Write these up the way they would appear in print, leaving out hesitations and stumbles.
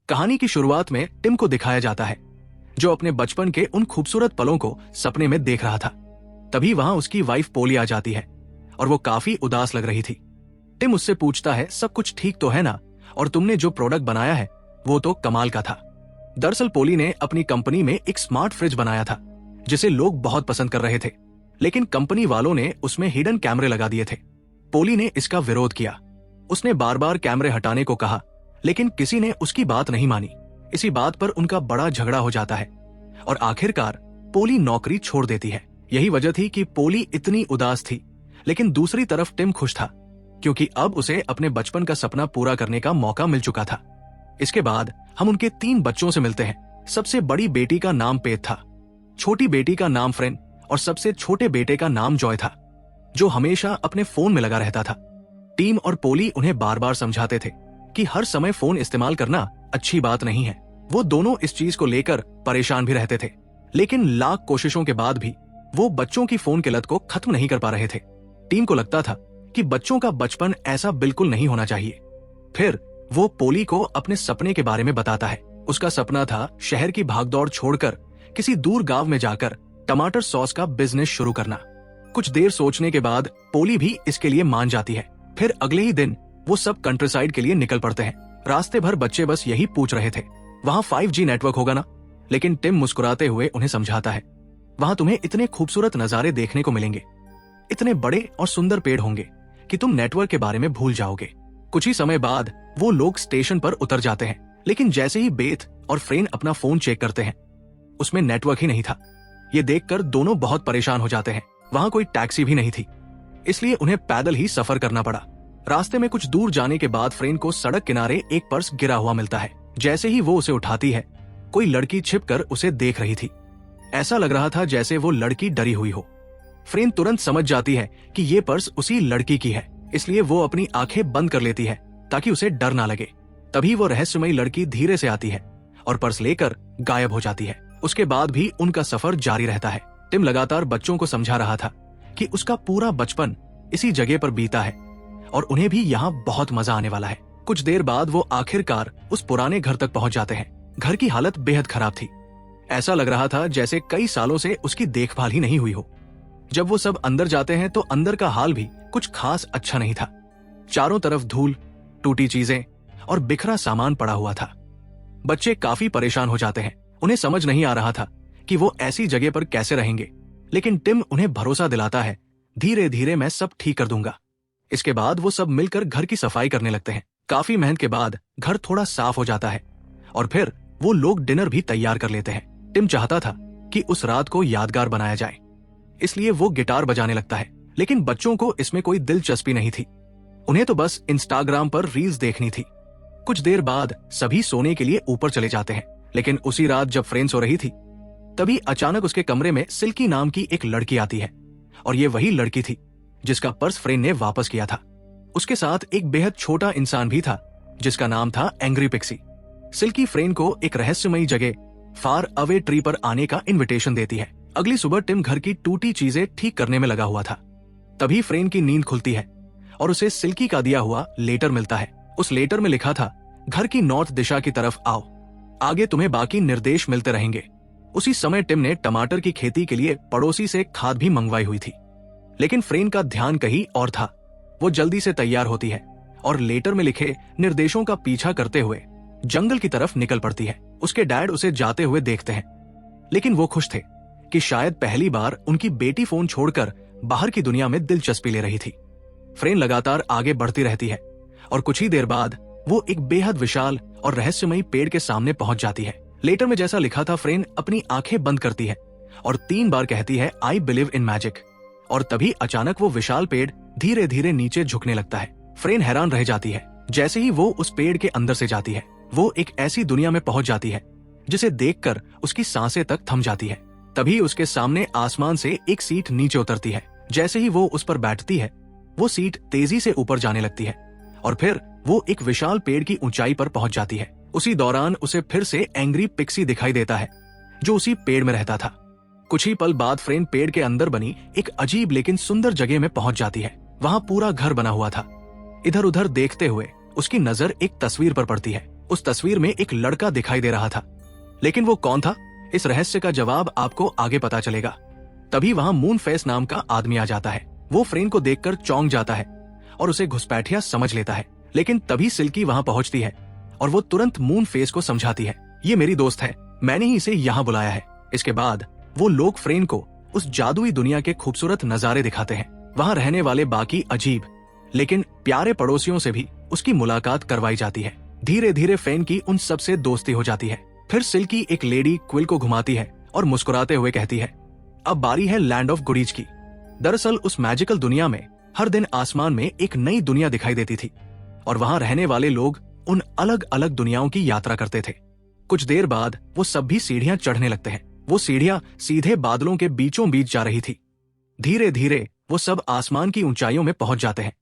कहानी की शुरुआत में टिम को दिखाया जाता है, जो अपने बचपन के उन खूबसूरत पलों को सपने में देख रहा था। तभी वहां उसकी वाइफ पोली आ जाती है और वो काफी उदास लग रही थी। टिम उससे पूछता है, सब कुछ ठीक तो है ना, और तुमने जो प्रोडक्ट बनाया है वो तो कमाल का था। दरअसल पोली ने अपनी कंपनी में एक स्मार्ट फ्रिज बनाया था जिसे लोग बहुत पसंद कर रहे थे, लेकिन कंपनी वालों ने उसमें हिडन कैमरे लगा दिए थे। पोली ने इसका विरोध किया। उसने बार बार कैमरे हटाने को कहा, लेकिन किसी ने उसकी बात नहीं मानी। इसी बात पर उनका बड़ा झगड़ा हो जाता है और आखिरकार पोली नौकरी छोड़ देती है। यही वजह थी कि पोली इतनी उदास थी, लेकिन दूसरी तरफ टिम खुश था क्योंकि अब उसे अपने बचपन का सपना पूरा करने का मौका मिल चुका था। इसके बाद हम उनके 3 बच्चों से मिलते हैं। सबसे बड़ी बेटी का नाम पेट था, छोटी बेटी का नाम फ्रेन और सबसे छोटे बेटे का नाम जॉय था, जो हमेशा अपने फोन में लगा रहता था। टीम और पोली उन्हें बार बार समझाते थे कि हर समय फोन इस्तेमाल करना अच्छी बात नहीं है। वो दोनों इस चीज को लेकर परेशान भी रहते थे, लेकिन लाख कोशिशों के बाद भी वो बच्चों की फोन की लत को खत्म नहीं कर पा रहे थे। टीम को लगता था कि बच्चों का बचपन ऐसा बिल्कुल नहीं होना चाहिए। फिर वो पोली को अपने सपने के बारे में बताता है। उसका सपना था शहर की भागदौड़ छोड़कर किसी दूर गांव में जाकर टमाटर सॉस का बिजनेस शुरू करना। कुछ देर सोचने के बाद पोली भी इसके लिए मान जाती है। फिर अगले ही दिन वो सब कंट्रीसाइड के लिए निकल पड़ते हैं। रास्ते भर बच्चे बस यही पूछ रहे थे, वहाँ 5G नेटवर्क होगा ना? लेकिन टिम मुस्कुराते हुए उन्हें समझाता है, वहाँ तुम्हें इतने खूबसूरत नजारे देखने को मिलेंगे, इतने बड़े और सुंदर पेड़ होंगे कि तुम नेटवर्क के बारे में भूल जाओगे। कुछ ही समय बाद वो लोग स्टेशन पर उतर जाते हैं, लेकिन जैसे ही बेथ और फ्रेन अपना फोन चेक करते हैं, उसमें नेटवर्क ही नहीं था। ये देखकर दोनों बहुत परेशान हो जाते हैं। वहां कोई टैक्सी भी नहीं थी, इसलिए उन्हें पैदल ही सफर करना पड़ा। रास्ते में कुछ दूर जाने के बाद फ्रेन को सड़क किनारे एक पर्स गिरा हुआ मिलता है। जैसे ही वो उसे उठाती है, कोई लड़की छिपकर उसे देख रही थी। ऐसा लग रहा था जैसे वो लड़की डरी हुई हो। फ्रेन तुरंत समझ जाती है कि ये पर्स उसी लड़की की है, इसलिए वो अपनी आंखें बंद कर लेती है ताकि उसे डर ना लगे। तभी वो रहस्यमयी लड़की धीरे से आती है और पर्स लेकर गायब हो जाती है। उसके बाद भी उनका सफर जारी रहता है। टिम लगातार बच्चों को समझा रहा था कि उसका पूरा बचपन इसी जगह पर बीता है और उन्हें भी यहाँ बहुत मजा आने वाला है। कुछ देर बाद वो आखिरकार उस पुराने घर तक पहुंच जाते हैं। घर की हालत बेहद खराब थी। ऐसा लग रहा था जैसे कई सालों से उसकी देखभाल ही नहीं हुई हो। जब वो सब अंदर जाते हैं तो अंदर का हाल भी कुछ खास अच्छा नहीं था। चारों तरफ धूल, टूटी चीजें और बिखरा सामान पड़ा हुआ था। बच्चे काफी परेशान हो जाते हैं। उन्हें समझ नहीं आ रहा था कि वो ऐसी जगह पर कैसे रहेंगे, लेकिन टिम उन्हें भरोसा दिलाता है, धीरे धीरे मैं सब ठीक कर दूंगा। इसके बाद वो सब मिलकर घर की सफाई करने लगते हैं। काफी मेहनत के बाद घर थोड़ा साफ हो जाता है और फिर वो लोग डिनर भी तैयार कर लेते हैं। टिम चाहता था कि उस रात को यादगार बनाया जाए, इसलिए वो गिटार बजाने लगता है, लेकिन बच्चों को इसमें कोई दिलचस्पी नहीं थी। उन्हें तो बस इंस्टाग्राम पर रील्स देखनी थी। कुछ देर बाद सभी सोने के लिए ऊपर चले जाते हैं, लेकिन उसी रात जब फ्रेन सो रही थी, तभी अचानक उसके कमरे में सिल्की नाम की एक लड़की आती है और ये वही लड़की थी जिसका पर्स फ्रेन ने वापस किया था। उसके साथ एक बेहद छोटा इंसान भी था जिसका नाम था एंग्री पिक्सी। सिल्की फ्रेन को एक रहस्यमयी जगह फार अवे ट्री पर आने का इनविटेशन देती है। अगली सुबह टिम घर की टूटी चीजें ठीक करने में लगा हुआ था। तभी फ्रेन की नींद खुलती है और उसे सिल्की का दिया हुआ लेटर मिलता है। उस लेटर में लिखा था, घर की नॉर्थ दिशा की तरफ आओ, आगे तुम्हें बाकी निर्देश मिलते रहेंगे। उसी समय टिम ने टमाटर की खेती के लिए पड़ोसी से खाद भी मंगवाई हुई थी, लेकिन फ्रेन का ध्यान कहीं और था। वो जल्दी से तैयार होती है और लेटर में लिखे निर्देशों का पीछा करते हुए जंगल की तरफ निकल पड़ती है। उसके डैड उसे जाते हुए देखते हैं, लेकिन वो खुश थे कि शायद पहली बार उनकी बेटी फोन छोड़कर बाहर की दुनिया में दिलचस्पी ले रही थी। फ्रेन लगातार आगे बढ़ती रहती है और कुछ ही देर बाद वो एक बेहद विशाल और रहस्यमयी पेड़ के सामने पहुंच जाती है। लेटर में जैसा लिखा था, फ्रेन अपनी आंखें बंद करती है और 3 बार कहती है, आई बिलीव इन मैजिक। और तभी अचानक वो विशाल पेड़ धीरे धीरे नीचे झुकने लगता है। फ्रेन हैरान रह जाती है। जैसे ही वो उस पेड़ के अंदर से जाती है, वो एक ऐसी दुनिया में पहुंच जाती है जिसे देखकर उसकी सांसें तक थम जाती है। तभी उसके सामने आसमान से एक सीट नीचे उतरती है। जैसे ही वो उस पर बैठती है, वो सीट तेजी से ऊपर जाने लगती है और फिर वो एक विशाल पेड़ की ऊंचाई पर पहुंच जाती है। उसी दौरान उसे फिर से एंग्री पिक्सी दिखाई देता है जो उसी पेड़ में रहता था। कुछ ही पल बाद फ्रेन पेड़ के अंदर बनी एक अजीब लेकिन सुंदर जगह में पहुंच जाती है। वहां पूरा घर बना हुआ था। इधर उधर देखते हुए उसकी नजर एक तस्वीर पर पड़ती है। उस तस्वीर में एक लड़का दिखाई दे रहा था। लेकिन वो कौन था, इस रहस्य का जवाब आपको आगे पता चलेगा। तभी वहां मून फेस नाम का आदमी आ जाता है। वो फ्रेन को देखकर चौंक जाता है और उसे घुसपैठिया समझ लेता है। लेकिन तभी सिल्की वहां पहुंचती है और वो तुरंत मून फेस को समझाती है, ये मेरी दोस्त है, मैंने ही इसे यहाँ बुलाया है। इसके बाद वो लोग फ्रेन को उस जादुई दुनिया के खूबसूरत नजारे दिखाते हैं। वहां रहने वाले बाकी अजीब लेकिन प्यारे पड़ोसियों से भी उसकी मुलाकात करवाई जाती है। धीरे धीरे फ्रेन की उन सब से दोस्ती हो जाती है। फिर सिल्की एक लेडी क्विल को घुमाती है और मुस्कुराते हुए कहती है, अब बारी है लैंड ऑफ गुडीज की। दरअसल उस मैजिकल दुनिया में हर दिन आसमान में एक नई दुनिया दिखाई देती थी और वहां रहने वाले लोग उन अलग अलग दुनियाओं की यात्रा करते थे। कुछ देर बाद वो सब भी सीढ़ियां चढ़ने लगते हैं। वो सीढ़ियां सीधे बादलों के बीचों बीच जा रही थी। धीरे धीरे वो सब आसमान की ऊंचाइयों में पहुंच जाते हैं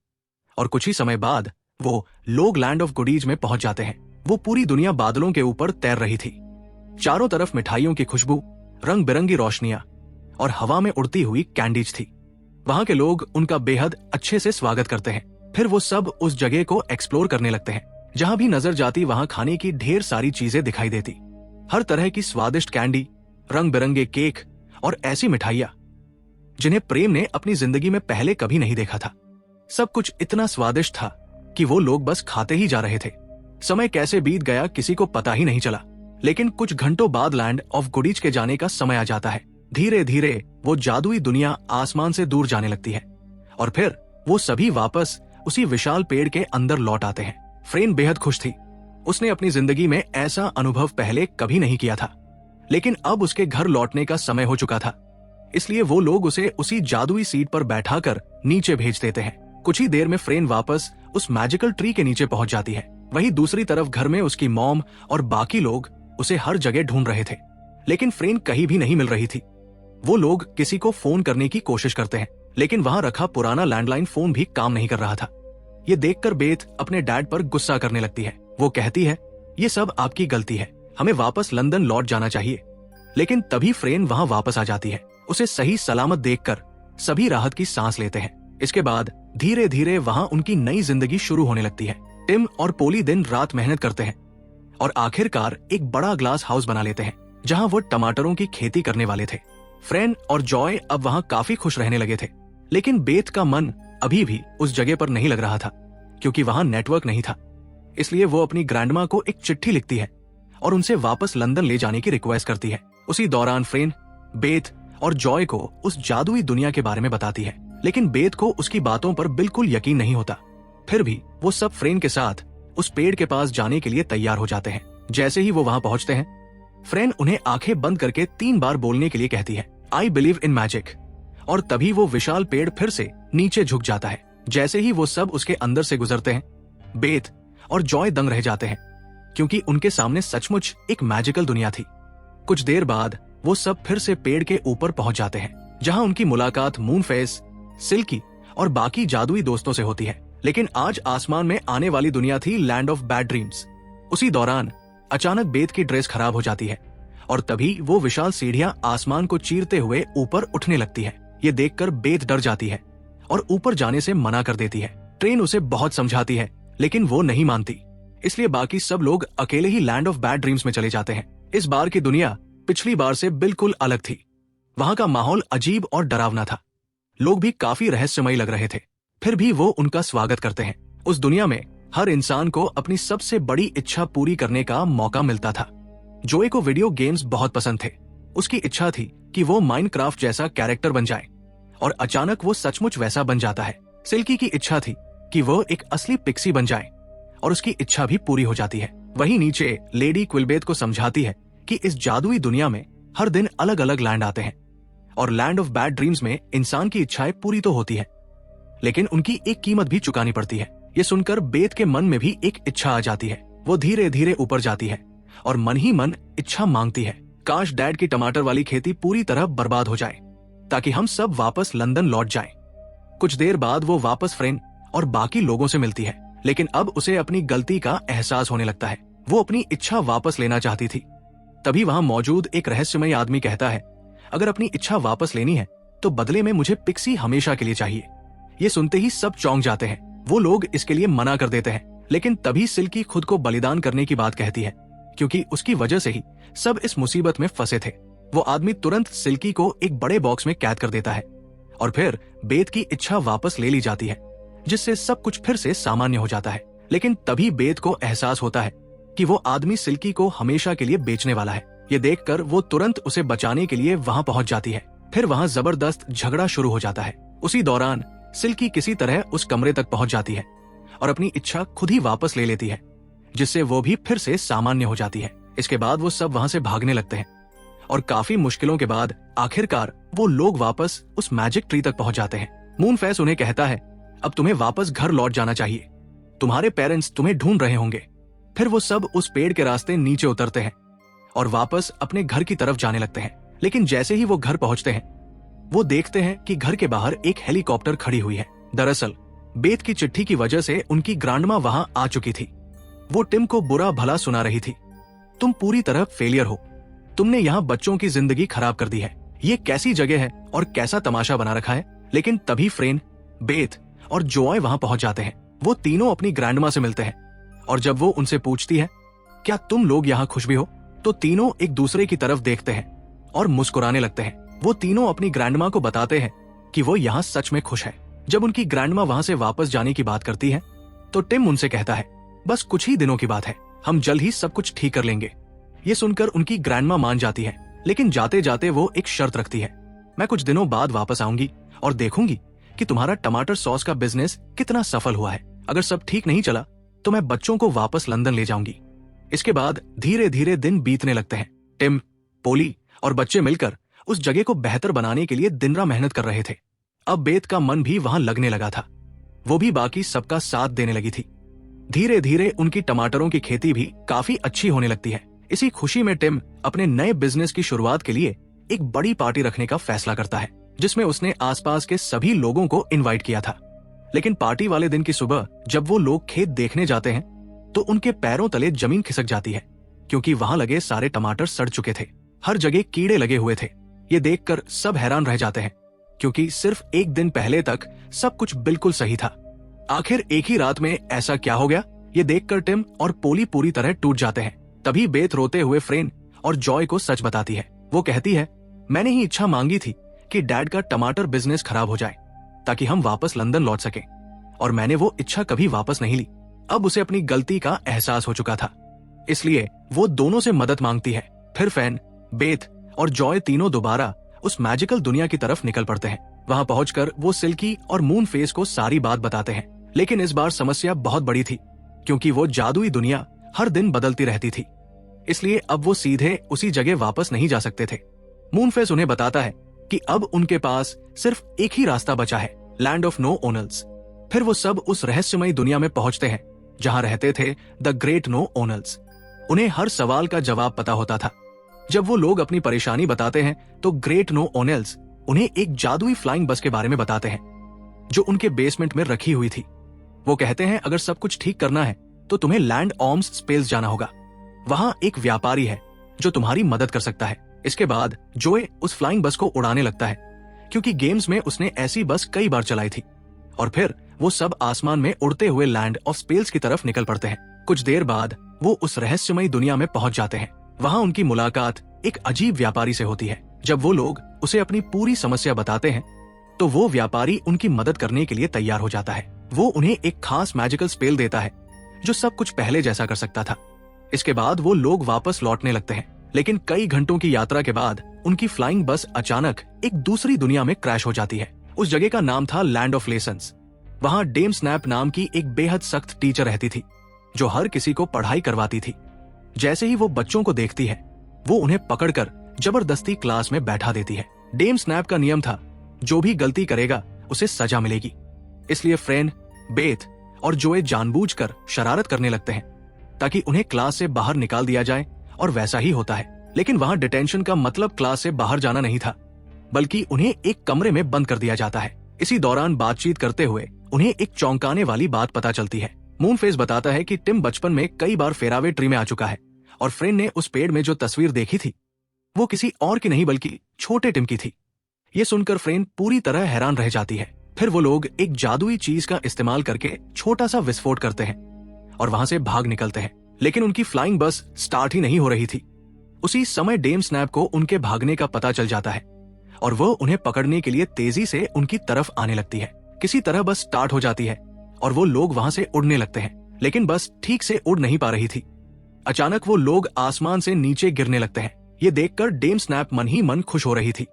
और कुछ ही समय बाद वो लोग लैंड ऑफ गुडीज में पहुंच जाते हैं। वो पूरी दुनिया बादलों के ऊपर तैर रही थी। चारों तरफ मिठाइयों की खुशबू, रंग बिरंगी रोशनियां और हवा में उड़ती हुई कैंडीज थी। वहां के लोग उनका बेहद अच्छे से स्वागत करते हैं। फिर वो सब उस जगह को एक्सप्लोर करने लगते हैं। जहां भी नजर जाती वहां खाने की ढेर सारी चीजें दिखाई देती। हर तरह की स्वादिष्ट कैंडी, रंग बिरंगे केक और ऐसी मिठाइयां जिन्हें प्रेम ने अपनी जिंदगी में पहले कभी नहीं देखा था। सब कुछ इतना स्वादिष्ट था कि वो लोग बस खाते ही जा रहे थे। समय कैसे बीत गया किसी को पता ही नहीं चला। लेकिन कुछ घंटों बाद लैंड ऑफ गुडीज के जाने का समय आ जाता है। धीरे धीरे वो जादुई दुनिया आसमान से दूर जाने लगती है और फिर वो सभी वापस उसी विशाल पेड़ के अंदर लौट आते हैं। फ्रेन बेहद खुश थी। उसने अपनी जिंदगी में ऐसा अनुभव पहले कभी नहीं किया था। लेकिन अब उसके घर लौटने का समय हो चुका था, इसलिए वो लोग उसे उसी जादुई सीट पर बैठाकर नीचे भेज देते हैं। कुछ ही देर में फ्रेन वापस उस मैजिकल ट्री के नीचे पहुंच जाती है। वहीं दूसरी तरफ घर में उसकी मॉम और बाकी लोग उसे हर जगह ढूंढ रहे थे, लेकिन फ्रेन कहीं भी नहीं मिल रही थी। वो लोग किसी को फोन करने की कोशिश करते हैं, लेकिन वहां रखा पुराना लैंडलाइन फोन भी काम नहीं कर रहा था। ये देखकर बेथ अपने डैड पर गुस्सा करने लगती है। वो कहती है, ये सब आपकी गलती है, हमें वापस लंदन लौट जाना चाहिए। लेकिन तभी फ्रेन वहां वापस आ जाती है। उसे सही सलामत देखकर सभी राहत की सांस लेते हैं। इसके बाद धीरे धीरे वहां उनकी नई जिंदगी शुरू होने लगती है। टिम और पोली दिन रात मेहनत करते हैं और आखिरकार एक बड़ा ग्लास हाउस बना लेते हैं जहां वो टमाटरों की खेती करने वाले थे। फ्रेन और जॉय अब वहां काफी खुश रहने लगे थे, लेकिन बेथ का मन अभी भी उस जगह पर नहीं लग रहा था क्योंकि वहां नेटवर्क नहीं था। इसलिए वो अपनी ग्रैंडमा को एक चिट्ठी लिखती है और उनसे वापस लंदन ले जाने की रिक्वेस्ट करती है। उसी दौरान फ्रेन बेथ और जॉय को उस जादुई दुनिया के बारे में बताती है, लेकिन बेथ को उसकी बातों पर बिल्कुल यकीन नहीं होता। फिर भी वो सब फ्रेन के साथ उस पेड़ के पास जाने के लिए तैयार हो जाते हैं। जैसे ही वो वहां पहुंचते हैं, फ्रेन उन्हें आंखें बंद करके 3 बार बोलने के लिए कहती है, आई बिलीव इन मैजिक। और तभी वो विशाल पेड़ फिर से नीचे झुक जाता है। जैसे ही वो सब उसके अंदर से गुजरते हैं, बेथ और जॉय दंग रह जाते हैं क्योंकि उनके सामने सचमुच एक मैजिकल दुनिया थी। कुछ देर बाद वो सब फिर से पेड़ के ऊपर पहुंच जाते हैं जहां उनकी मुलाकात मूनफेस, सिल्की और बाकी जादुई दोस्तों से होती है। लेकिन आज आसमान में आने वाली दुनिया थी लैंड ऑफ बैड ड्रीम्स। उसी दौरान अचानक बेथ की ड्रेस खराब हो जाती है और तभी वो विशाल सीढ़ियां आसमान को चीरते हुए ऊपर उठने लगती है। ये देखकर बेथ डर जाती है और ऊपर जाने से मना कर देती है। ट्रेन उसे बहुत समझाती है लेकिन वो नहीं मानती, इसलिए बाकी सब लोग अकेले ही लैंड ऑफ बैड ड्रीम्स में चले जाते हैं। इस बार की दुनिया पिछली बार से बिल्कुल अलग थी। वहां का माहौल अजीब और डरावना था। लोग भी काफी रहस्यमयी लग रहे थे, फिर भी वो उनका स्वागत करते हैं। उस दुनिया में हर इंसान को अपनी सबसे बड़ी इच्छा पूरी करने का मौका मिलता था। जोए को वीडियो गेम्स बहुत पसंद थे। उसकी इच्छा थी कि वो माइनक्राफ्ट जैसा कैरेक्टर बन जाए और अचानक वो सचमुच वैसा बन जाता है। सिल्की की इच्छा थी कि वो एक असली पिक्सी बन जाए और उसकी इच्छा भी पूरी हो जाती है। वहीं नीचे लेडी क्विलबेथ को समझाती है कि इस जादुई दुनिया में हर दिन अलग अलग लैंड आते हैं और लैंड ऑफ बैड ड्रीम्स में इंसान की इच्छाएं पूरी तो होती है, लेकिन उनकी एक कीमत भी चुकानी पड़ती है। ये सुनकर बेथ के मन में भी एक इच्छा आ जाती है। वो धीरे धीरे ऊपर जाती है और मन ही मन इच्छा मांगती है, काश डैड की टमाटर वाली खेती पूरी तरह बर्बाद हो जाए ताकि हम सब वापस लंदन लौट जाएं। कुछ देर बाद वो वापस फ्रेन और बाकी लोगों से मिलती है, लेकिन अब उसे अपनी गलती का एहसास होने लगता है। वो अपनी इच्छा वापस लेना चाहती थी। तभी वहां मौजूद एक रहस्यमय आदमी कहता है, अगर अपनी इच्छा वापस लेनी है तो बदले में मुझे पिक्सी हमेशा के लिए चाहिए। ये सुनते ही सब चौंक जाते हैं। वो लोग इसके लिए मना कर देते हैं, लेकिन तभी सिल्की खुद को बलिदान करने की बात कहती है, क्योंकि उसकी वजह से ही सब इस मुसीबत में फंसे थे। वो आदमी तुरंत सिल्की को एक बड़े बॉक्स में कैद कर देता है और फिर बेत की इच्छा वापस ले ली जाती है, जिससे सब कुछ फिर से सामान्य हो जाता है। लेकिन तभी बेत को एहसास होता है कि वो आदमी सिल्की को हमेशा के लिए बेचने वाला है। ये देखकर वो तुरंत उसे बचाने के लिए वहां पहुंच जाती है। फिर वहां जबरदस्त झगड़ा शुरू हो जाता है। उसी दौरान सिल्की किसी तरह उस कमरे तक पहुंच जाती है और अपनी इच्छा खुद ही वापस ले लेती है, जिससे वो भी फिर से सामान्य हो जाती है। इसके बाद वो सब वहां से भागने लगते हैं और काफी मुश्किलों के बाद आखिरकार वो लोग वापस उस मैजिक ट्री तक पहुंच जाते हैं। मूनफेस उन्हें कहता है, अब तुम्हें वापस घर लौट जाना चाहिए, तुम्हारे पेरेंट्स तुम्हें ढूंढ रहे होंगे। फिर वो सब उस पेड़ के रास्ते नीचे उतरते हैं और वापस अपने घर की तरफ जाने लगते हैं। लेकिन जैसे ही वो घर पहुंचते हैं, वो देखते हैं कि घर के बाहर एक हेलीकॉप्टर खड़ी हुई है। दरअसल बेत की चिट्ठी की वजह से उनकी ग्रांडमा वहां आ चुकी थी। वो टिम को बुरा भला सुना रही थी, तुम पूरी तरह फेलियर हो, तुमने यहाँ बच्चों की जिंदगी खराब कर दी है, ये कैसी जगह है और कैसा तमाशा बना रखा है। लेकिन तभी फ्रेन, बेत और जॉय वहां पहुंच जाते हैं। वो तीनों अपनी ग्रैंडमा से मिलते हैं और जब वो उनसे पूछती है, क्या तुम लोग यहाँ खुश भी हो, तो तीनों एक दूसरे की तरफ देखते हैं और मुस्कुराने लगते हैं। वो तीनों अपनी ग्रैंडमा को बताते हैं कि वो यहाँ सच में खुश है। जब उनकी ग्रैंडमा वहां से वापस जाने की बात करती है, तो टिम उनसे कहता है, बस कुछ ही दिनों की बात है, हम जल्द ही सब कुछ ठीक कर लेंगे। ये सुनकर उनकी ग्रैंडमा मान जाती है, लेकिन जाते जाते वो एक शर्त रखती है, मैं कुछ दिनों बाद वापस आऊंगी और देखूंगी कि तुम्हारा टमाटर सॉस का बिजनेस कितना सफल हुआ है। अगर सब ठीक नहीं चला तो मैं बच्चों को वापस लंदन ले जाऊंगी। इसके बाद धीरे धीरे दिन बीतने लगते हैं। टिम, पोली और बच्चे मिलकर उस जगह को बेहतर बनाने के लिए दिन रात मेहनत कर रहे थे। अब बेत का मन भी वहां लगने लगा था, वो भी बाकी सबका साथ देने लगी थी। धीरे धीरे उनकी टमाटरों की खेती भी काफी अच्छी होने लगती है। इसी खुशी में टिम अपने नए बिजनेस की शुरुआत के लिए एक बड़ी पार्टी रखने का फैसला करता है, जिसमें उसने आसपास के सभी लोगों को इनवाइट किया था। लेकिन पार्टी वाले दिन की सुबह जब वो लोग खेत देखने जाते हैं, तो उनके पैरों तले जमीन खिसक जाती है, क्योंकि वहां लगे सारे टमाटर सड़ चुके थे। हर जगह कीड़े लगे हुए थे। ये देखकर सब हैरान रह जाते हैं, क्योंकि सिर्फ एक दिन पहले तक सब कुछ बिल्कुल सही था। आखिर एक ही रात में ऐसा क्या हो गया, ये देखकर टिम और पोली पूरी तरह टूट जाते हैं। तभी बेत रोते हुए फ्रेन और जॉय को सच बताती है। वो कहती है, मैंने ही इच्छा मांगी थी कि डैड का टमाटर बिजनेस खराब हो जाए ताकि हम वापस लंदन लौट सकें, और मैंने वो इच्छा कभी वापस नहीं ली। अब उसे अपनी गलती का एहसास हो चुका था, इसलिए वो दोनों से मदद मांगती है। फिर फैन, बेत और जॉय तीनों दोबारा उस मैजिकल दुनिया की तरफ निकल पड़ते हैं। वहां पहुंचकर वो सिल्की और मून फेस को सारी बात बताते हैं। लेकिन इस बार समस्या बहुत बड़ी थी, क्योंकि वो जादुई दुनिया हर दिन बदलती रहती थी, इसलिए अब वो सीधे उसी जगह वापस नहीं जा सकते थे। मूनफेस उन्हें बताता है कि अब उनके पास सिर्फ एक ही रास्ता बचा है, लैंड ऑफ नो ओनल्स। फिर वो सब उस रहस्यमयी दुनिया में पहुंचते हैं जहां रहते थे द ग्रेट नो ओनल्स। उन्हें हर सवाल का जवाब पता होता था। जब वो लोग अपनी परेशानी बताते हैं तो ग्रेट नो ओनल्स उन्हें एक जादुई फ्लाइंग बस के बारे में बताते हैं, जो उनके बेसमेंट में रखी हुई थी। वो कहते हैं, अगर सब कुछ ठीक करना है तो तुम्हें लैंड ऑर्म्स स्पेस जाना होगा। वहां एक व्यापारी है जो तुम्हारी मदद कर सकता है। इसके बाद जोए उस फ्लाइंग बस को उड़ाने लगता है, क्योंकि गेम्स में उसने ऐसी बस कई बार चलाई थी। और फिर वो सब आसमान में उड़ते हुए लैंड ऑफ स्पेस की तरफ निकल पड़ते हैं। कुछ देर बाद वो उस रहस्यमयी दुनिया में पहुंच जाते हैं। वहां उनकी मुलाकात एक अजीब व्यापारी से होती है। जब वो लोग उसे अपनी पूरी समस्या बताते हैं, तो वो व्यापारी उनकी मदद करने के लिए तैयार हो जाता है। वो उन्हें एक खास मैजिकल स्पेल देता है जो सब कुछ पहले जैसा कर सकता था। इसके बाद वो लोग वापस लौटने लगते हैं, लेकिन कई घंटों की यात्रा के बाद उनकी फ्लाइंग बस अचानक एक दूसरी दुनिया में क्रैश हो जाती है। उस जगह का नाम था लैंड ऑफ लेसन्स। वहां डेम स्नैप नाम की एक बेहद सख्त टीचर रहती थी, जो हर किसी को पढ़ाई करवाती थी। जैसे ही वो बच्चों को देखती है, वो उन्हें पकड़कर जबरदस्ती क्लास में बैठा देती है। डेम स्नैप का नियम था, जो भी गलती करेगा उसे सजा मिलेगी। इसलिए फ्रेन, बेथ और जोए जानबूझकर शरारत करने लगते हैं ताकि उन्हें क्लास से बाहर निकाल दिया जाए, और वैसा ही होता है। लेकिन वहां डिटेंशन का मतलब क्लास से बाहर जाना नहीं था, बल्कि उन्हें एक कमरे में बंद कर दिया जाता है। इसी दौरान बातचीत करते हुए उन्हें एक चौंकाने वाली बात पता चलती है। मूनफेस बताता है कि टिम बचपन में कई बार फेरावे ट्री में आ चुका है, और फ्रेंड ने उस पेड़ में जो तस्वीर देखी थी वो किसी और की नहीं बल्कि छोटे टिम की थी। ये सुनकर फ्रेंड पूरी तरह हैरान रह जाती है। फिर वो लोग एक जादुई चीज का इस्तेमाल करके छोटा सा विस्फोट करते हैं और वहां से भाग निकलते हैं, लेकिन उनकी फ्लाइंग बस स्टार्ट ही नहीं हो रही थी। उसी समय डेम स्नैप को उनके भागने का पता चल जाता है और वो उन्हें पकड़ने के लिए तेजी से उनकी तरफ आने लगती है। किसी तरह बस स्टार्ट हो जाती है और वो लोग वहां से उड़ने लगते हैं, लेकिन बस ठीक से उड़ नहीं पा रही थी। अचानक वो लोग आसमान से नीचे गिरने लगते हैं। ये देखकर डेम स्नैप मन ही मन खुश हो रही थी,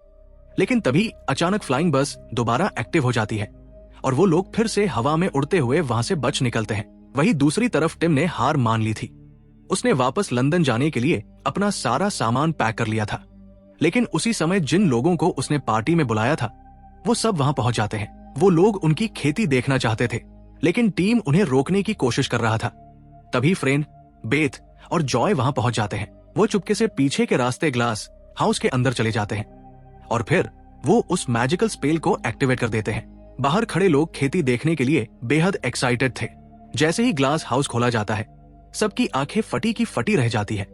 लेकिन तभी अचानक फ्लाइंग बस दोबारा एक्टिव हो जाती है और वो लोग फिर से हवा में उड़ते हुए वहां से बच निकलते हैं। वहीं दूसरी तरफ टिम ने हार मान ली थी। उसने वापस लंदन जाने के लिए अपना सारा सामान पैक कर लिया था, लेकिन उसी समय जिन लोगों को उसने पार्टी में बुलाया था वो सब वहां पहुंच जाते हैं। वो लोग उनकी खेती देखना चाहते थे, लेकिन टीम उन्हें रोकने की कोशिश कर रहा था। तभी फ्रेन, बेथ और जॉय वहां पहुंच जाते हैं। वो चुपके से पीछे के रास्ते ग्लास हाउस के अंदर चले जाते हैं और फिर वो उस मैजिकल स्पेल को एक्टिवेट कर देते हैं। बाहर खड़े लोग खेती देखने के लिए बेहद एक्साइटेड थे। जैसे ही ग्लास हाउस खोला जाता है, सबकी आंखें फटी की फटी रह जाती है,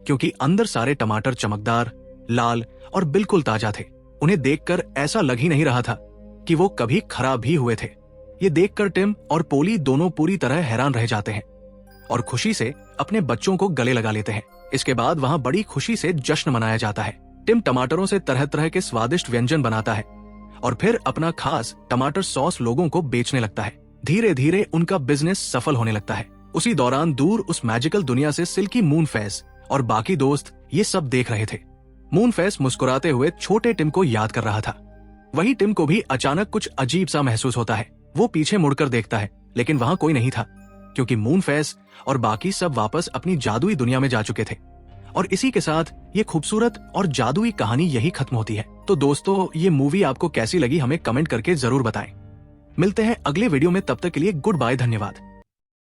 क्योंकि अंदर सारे टमाटर चमकदार, लाल और बिल्कुल ताजा थे। उन्हें देखकर ऐसा लग ही नहीं रहा था कि वो कभी खराब भी हुए थे। ये देखकर टिम और पोली दोनों पूरी तरह हैरान रह जाते हैं और खुशी से अपने बच्चों को गले लगा लेते हैं। इसके बाद वहां बड़ी खुशी से जश्न मनाया जाता है। टिम टमाटरों से तरह तरह के स्वादिष्ट व्यंजन बनाता है और फिर अपना खास टमाटर सॉस लोगों को बेचने लगता है। धीरे धीरे उनका बिजनेस सफल होने लगता है। उसी दौरान दूर उस मैजिकल दुनिया से सिल्की मूनफेस और बाकी दोस्त ये सब देख रहे थे। मूनफेस मुस्कुराते हुए छोटे टिम को याद कर रहा था। वही टिम को भी अचानक कुछ अजीब सा महसूस होता है। वो पीछे मुड़कर देखता है, लेकिन वहां कोई नहीं था, क्योंकि मूनफेस और बाकी सब वापस अपनी जादुई दुनिया में जा चुके थे। और इसी के साथ ये खूबसूरत और जादुई कहानी यही खत्म होती है। तो दोस्तों, ये मूवी आपको कैसी लगी हमें कमेंट करके जरूर बताएं। मिलते हैं अगले वीडियो में, तब तक के लिए गुड बाय, धन्यवाद।